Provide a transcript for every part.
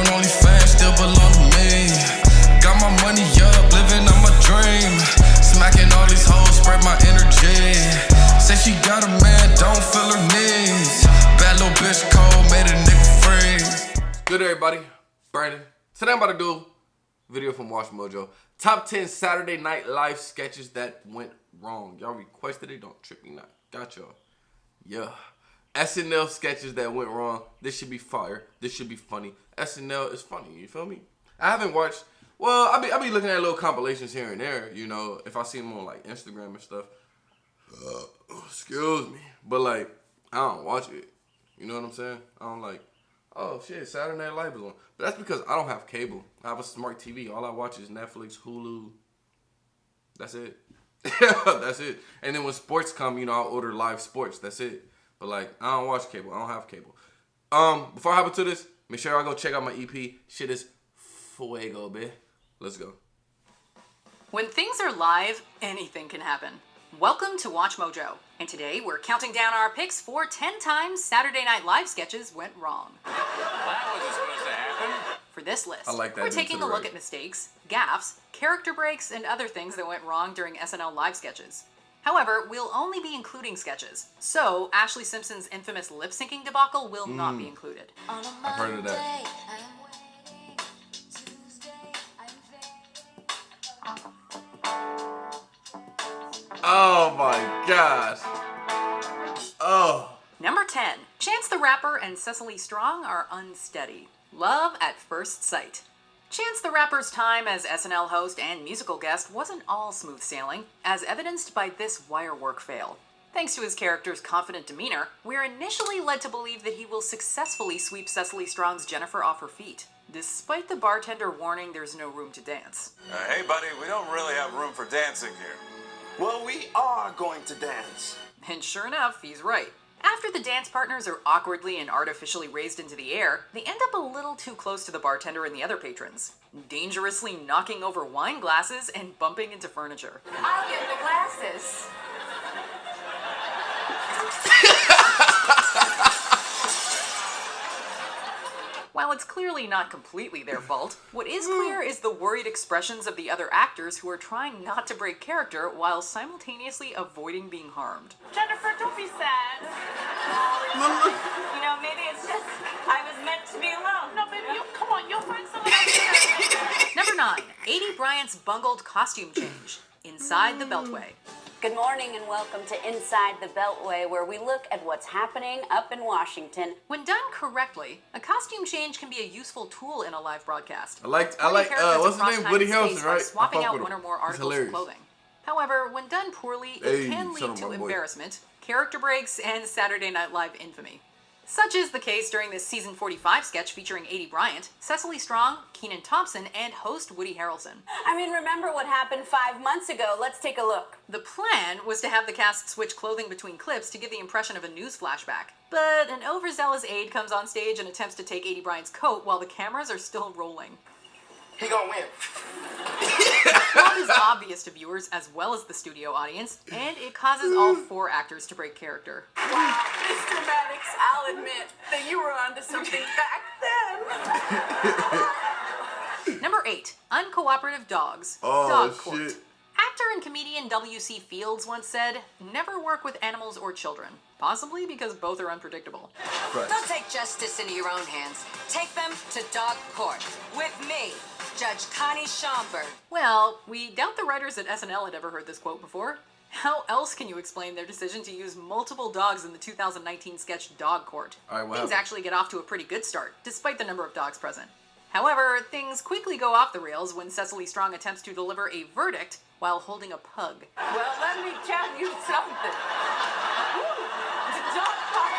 OnlyFans still belong to me. Got my money up, living on my dream. Smacking all these hoes, spread my energy. Say she got a man, don't feel her needs. Bad little bitch cold, made a nigga freeze. Good everybody, Brandon. Today I'm about to do a video from Watch Mojo. Top 10 Saturday Night Live sketches that went wrong. Y'all requested it, don't trip me not. Got y'all. Yeah. SNL sketches that went wrong. This should be fire. This should be funny. SNL is funny, you feel me? I haven't watched, well, I be looking at little compilations here and there, you know, if I see them on like Instagram and stuff. Excuse me. But like, I don't watch it. You know what I'm saying? I don't like, oh shit, Saturday Night Live is on. But that's because I don't have cable. I have a smart TV. All I watch is Netflix, Hulu. That's it. That's it. And then when sports come, you know, I'll order live sports. That's it. But like, I don't watch cable. I don't have cable. Before I hop into this, make sure y'all go check out my EP. Shit is fuego, bitch. Let's go. When things are live, anything can happen. Welcome to Watch Mojo. And today we're counting down our picks for 10 times Saturday Night Live sketches went wrong. That wasn't supposed to happen. For this list, I like that we're taking a look at mistakes, gaffes, character breaks, and other things that went wrong during SNL Live sketches. However, we'll only be including sketches, so Ashley Simpson's infamous lip-syncing debacle will not be included. I've heard of that. Oh my gosh. Oh. Number 10. Chance the Rapper and Cecily Strong are unsteady. Love at first sight. Chance the Rapper's time as SNL host and musical guest wasn't all smooth sailing, as evidenced by this wirework fail. Thanks to his character's confident demeanor, we're initially led to believe that he will successfully sweep Cecily Strong's Jennifer off her feet, despite the bartender warning there's no room to dance. Hey, buddy, we don't really have room for dancing here. Well, we are going to dance. And sure enough, he's right. After the dance partners are awkwardly and artificially raised into the air, they end up a little too close to the bartender and the other patrons, dangerously knocking over wine glasses and bumping into furniture. I'll get the glasses. While it's clearly not completely their fault, what is clear is the worried expressions of the other actors who are trying not to break character while simultaneously avoiding being harmed. Jennifer, don't be sad. You know, maybe it's just I was meant to be alone. No, baby, come on, you'll find someone else. Number 9. Aidy Bryant's bungled costume change. Inside the Beltway. Good morning and welcome to Inside the Beltway, where we look at what's happening up in Washington. When done correctly, a costume change can be a useful tool in a live broadcast. I like what's his name? Woody Harrelson, right? Swapping out one or more articles of clothing. However, when done poorly, it can lead to embarrassment, character breaks, and Saturday Night Live infamy. Such is the case during this season 45 sketch featuring Aidy Bryant, Cecily Strong, Kenan Thompson, and host Woody Harrelson. I mean, remember what happened 5 months ago. Let's take a look. The plan was to have the cast switch clothing between clips to give the impression of a news flashback. But an overzealous aide comes on stage and attempts to take Aidy Bryant's coat while the cameras are still rolling. He gonna win. Plot is obvious to viewers as well as the studio audience, and it causes all 4 actors to break character. Wow, Mr. Maddox, I'll admit that you were onto something back then. Number 8. Uncooperative dogs. Oh, Dog Court. shit. Actor and comedian W.C. Fields once said, "Never work with animals or children," possibly because both are unpredictable. Right. Don't take justice into your own hands. Take them to dog court with me, Judge Connie Schomburg. Well, we doubt the writers at SNL had ever heard this quote before. How else can you explain their decision to use multiple dogs in the 2019 sketch Dog Court? All right, Things actually get off to a pretty good start, despite the number of dogs present. However, things quickly go off the rails when Cecily Strong attempts to deliver a verdict while holding a pug. Well, let me tell you something. The dog park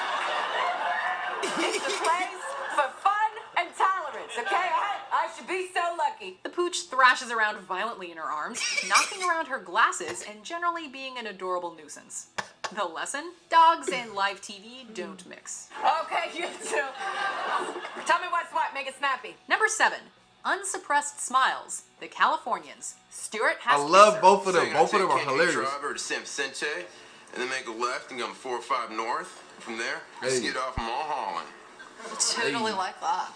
is the place for fun and tolerance, okay? I should be so lucky. The pooch thrashes around violently in her arms, knocking around her glasses and generally being an adorable nuisance. The lesson? Dogs and live TV don't mix. Okay, you two. Tell me what's what. Make it snappy. Number 7. Unsuppressed Smiles. The Californians. Stuart I has love cancer. both of them. So Both of them are take hilarious. Driver to San Vicente, and then make a left and go 405 north. From there, Hey. skid off Mulholland. Totally like that.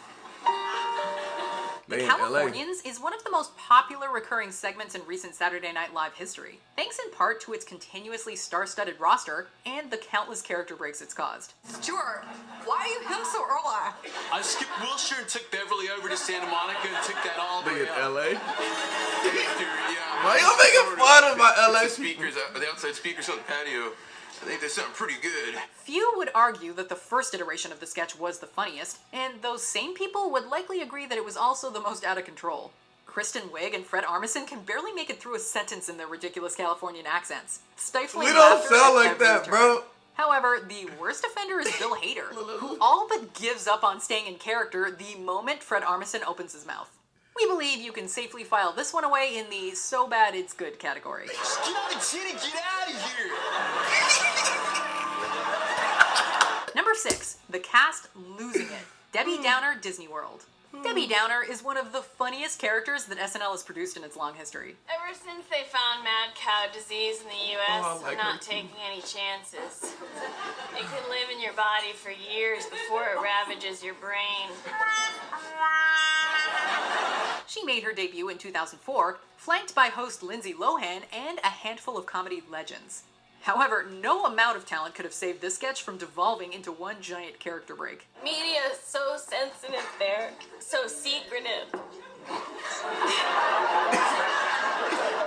They The in LA. Californians is one of the most popular recurring segments in recent Saturday Night Live history, thanks in part to its continuously star-studded roster and the countless character breaks it's caused. Stuart, why are you home so early? I skipped Wilshire and took Beverly over to Santa Monica and took that all They day in up. LA. Yeah. Why y'all making fun of my LA The speakers, the outside speakers on the patio. I think there's something pretty good. Few would argue that the first iteration of the sketch was the funniest, and those same people would likely agree that it was also the most out of control. Kristen Wiig and Fred Armisen can barely make it through a sentence in their ridiculous Californian accents, stifling We don't laughter sound at like every that, turn. bro. However, the worst offender is Bill Hader, who all but gives up on staying in character the moment Fred Armisen opens his mouth. We believe you can safely file this one away in the so bad it's good category. Just get out of Jenny, get out of here! Number 6, the cast losing it. Debbie Downer, Disney World. Debbie Downer is one of the funniest characters that SNL has produced in its long history. Ever since they found mad cow disease in the U.S., Oh, I like I'm her not too. taking any chances. It can live in your body for years before it ravages your brain. She made her debut in 2004, flanked by host Lindsay Lohan and a handful of comedy legends. However, no amount of talent could have saved this sketch from devolving into one giant character break. Media is so sensitive there, so secretive.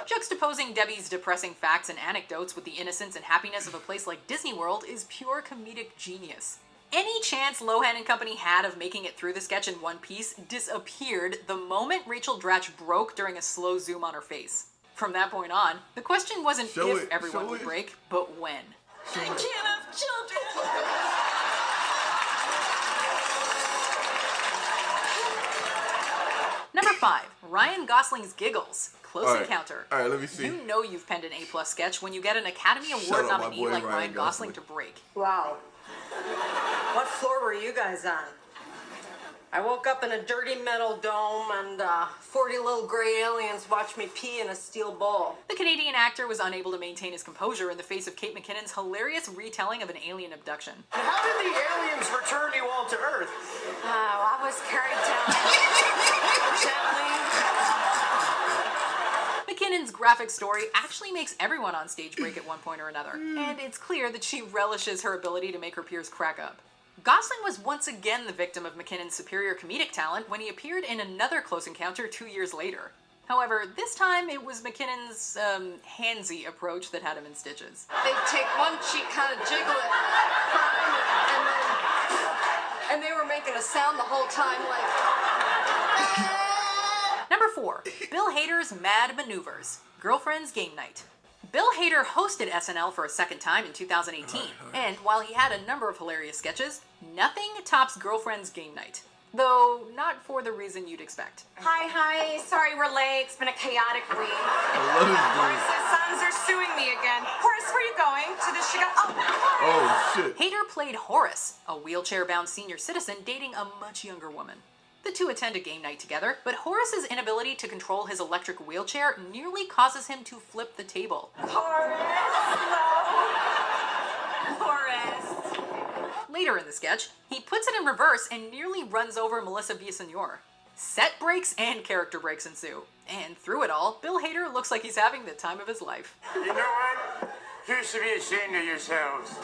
Juxtaposing Debbie's depressing facts and anecdotes with the innocence and happiness of a place like Disney World is pure comedic genius. Any chance Lohan and company had of making it through the sketch in one piece disappeared the moment Rachel Dratch broke during a slow zoom on her face. From that point on, the question wasn't if everyone would break, but when. I can't have children. Number 5, Ryan Gosling's Giggles. Close All right. Encounter. All right, let me see. You know you've penned an A+ sketch when you get an Academy Award up, my nominee boy like Ryan Ryan Gosling Gosling. to break. Wow. What floor were you guys on? I woke up in a dirty metal dome and 40 little gray aliens watched me pee in a steel bowl. The Canadian actor was unable to maintain his composure in the face of Kate McKinnon's hilarious retelling of an alien abduction. How did the aliens return you all to Earth? I was carried down gently. McKinnon's graphic story actually makes everyone on stage break at one point or another, and it's clear that she relishes her ability to make her peers crack up. Gosling was once again the victim of McKinnon's superior comedic talent when he appeared in another Close Encounter 2 years later. However, this time it was McKinnon's, handsy approach that had him in stitches. They'd take one cheek, kind of jiggle it, and they were making a sound the whole time like... Number 4, Bill Hader's Mad Maneuvers, Girlfriend's Game Night. Bill Hader hosted SNL for a second time in 2018, and while he had a number of hilarious sketches, nothing tops Girlfriend's Game Night. Though not for the reason you'd expect. Hi. Sorry we're late. It's been a chaotic week. I love this Horace's sons are suing me again. Horace, where are you going? To the Chicago... Oh, shit. Hader played Horace, a wheelchair-bound senior citizen dating a much younger woman. The two attend a game night together, but Horace's inability to control his electric wheelchair nearly causes him to flip the table. Horace, no. Horace. Later in the sketch, he puts it in reverse and nearly runs over Melissa Villaseñor. Set breaks and character breaks ensue. And through it all, Bill Hader looks like he's having the time of his life. You know what? You should be ashamed of yourselves.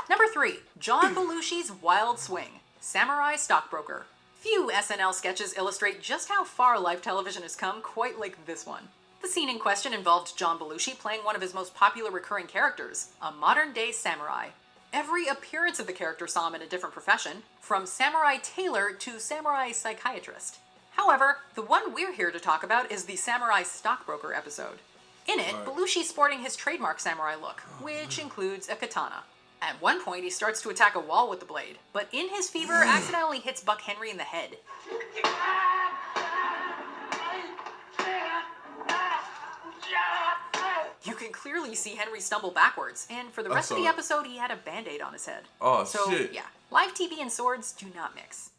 Number 3, John Belushi's Wild Swing, Samurai Stockbroker. Few SNL sketches illustrate just how far live television has come quite like this one. The scene in question involved John Belushi playing one of his most popular recurring characters, a modern-day samurai. Every appearance of the character saw him in a different profession, from samurai tailor to samurai psychiatrist. However, the one we're here to talk about is the Samurai Stockbroker episode. In it, Belushi's sporting his trademark samurai look, which includes a katana. At one point, he starts to attack a wall with the blade, but in his fever, accidentally hits Buck Henry in the head. You can clearly see Henry stumble backwards, and for the rest of the episode, he had a band-aid on his head. Oh, so, shit. yeah, live TV and swords do not mix.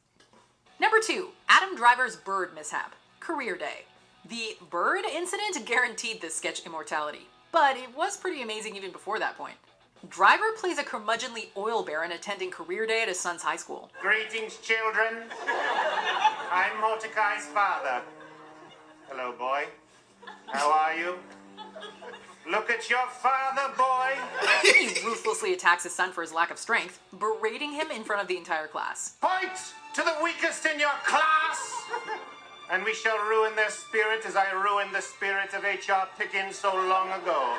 Number 2, Adam Driver's bird mishap, Career Day. The bird incident guaranteed this sketch immortality, but it was pretty amazing even before that point. Driver plays a curmudgeonly oil baron attending career day at his son's high school. Greetings, children. I'm Mordecai's father. Hello, boy. How are you? Look at your father, boy. He ruthlessly attacks his son for his lack of strength, berating him in front of the entire class. Point to the weakest in your class, and we shall ruin their spirit as I ruined the spirit of H.R. Pickens so long ago.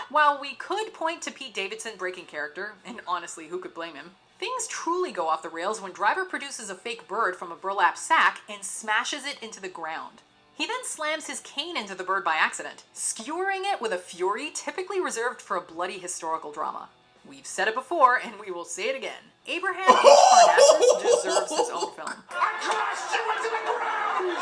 While we could point to Pete Davidson breaking character, and honestly, who could blame him, things truly go off the rails when Driver produces a fake bird from a burlap sack and smashes it into the ground. He then slams his cane into the bird by accident, skewering it with a fury typically reserved for a bloody historical drama. We've said it before, and we will say it again. Abraham H. Parnassus deserves his own film. I crushed you into the ground,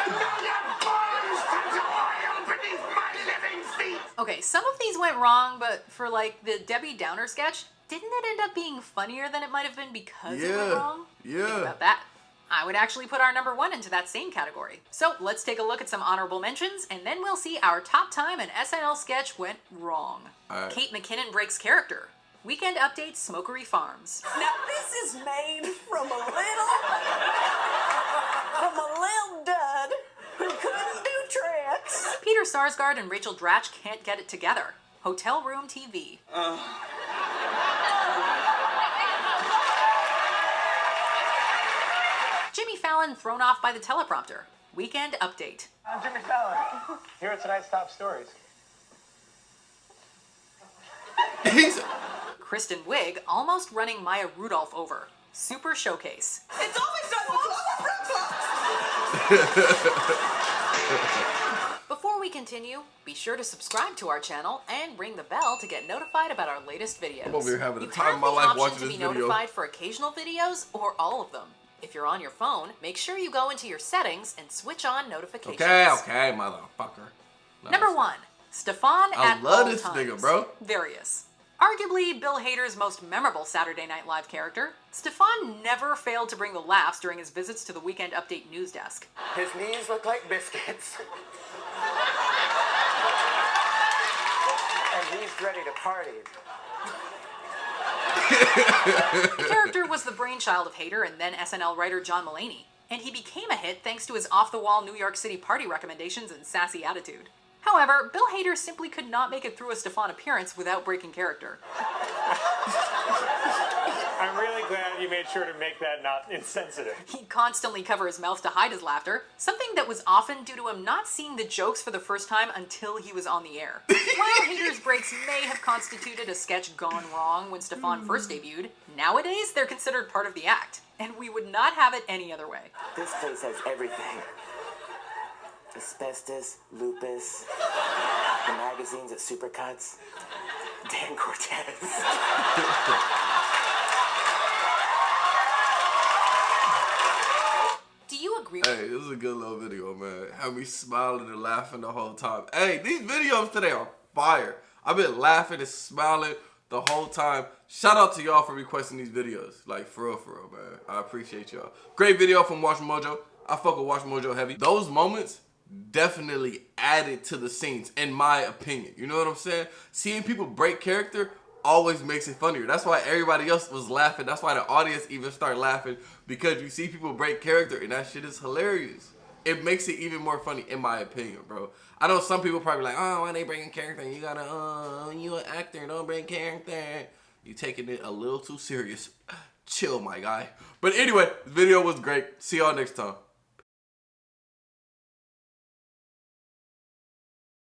and now your bones turn to oil beneath my living feet. Okay, some of these went wrong, but for like the Debbie Downer sketch, didn't it end up being funnier than it might have been because it went wrong? Yeah. Think about that. I would actually put our number 1 into that same category. So let's take a look at some honorable mentions, and then we'll see our top time an SNL sketch went wrong. Right. Kate McKinnon breaks character. Weekend update Smokery Farms. Now this is made from a little dud who couldn't do tricks. Peter Sarsgaard and Rachel Dratch can't get it together. Hotel Room TV. Jimmy Fallon thrown off by the teleprompter. Weekend update. I'm Jimmy Fallon. Here are tonight's top stories. Kristen Wiig almost running Maya Rudolph over. Super Showcase. It's always done with flip-flops. Before we continue, be sure to subscribe to our channel and ring the bell to get notified about our latest videos. I'm over here having the You time of have my the life option watching to this be video. notified for occasional videos or all of them. If you're on your phone, make sure you go into your settings and switch on notifications. Okay, motherfucker. Nice. Number 1, Stefan at love all this times. nigga, bro. Various. Arguably Bill Hader's most memorable Saturday Night Live character, Stefan never failed to bring the laughs during his visits to the Weekend Update news desk. His knees look like biscuits. And he's ready to party. The character was the brainchild of Hader and then SNL writer John Mulaney, and he became a hit thanks to his off-the-wall New York City party recommendations and sassy attitude. However, Bill Hader simply could not make it through a Stefan appearance without breaking character. I'm really glad you made sure to make that not insensitive. He'd constantly cover his mouth to hide his laughter, something that was often due to him not seeing the jokes for the first time until he was on the air. While Hader's breaks may have constituted a sketch gone wrong when Stefan first debuted, nowadays they're considered part of the act, and we would not have it any other way. This place has everything. Asbestos, lupus, the magazines at Supercuts, Dan Cortez. Do you agree? Hey, this is a good little video, man. Had me smiling and laughing the whole time. Hey, these videos today are fire. I've been laughing and smiling the whole time. Shout out to y'all for requesting these videos. Like, for real, man. I appreciate y'all. Great video from Watch Mojo. I fuck with Watch Mojo heavy. Those moments definitely added to the scenes, in my opinion. You know what I'm saying? Seeing people break character always makes it funnier. That's why everybody else was laughing. That's why the audience even started laughing, because you see people break character, and that shit is hilarious. It makes it even more funny, in my opinion, bro. I know some people probably like, oh, why they breaking character? You gotta, you an actor, don't break character. You taking it a little too serious. Chill, my guy. But anyway, the video was great. See y'all next time.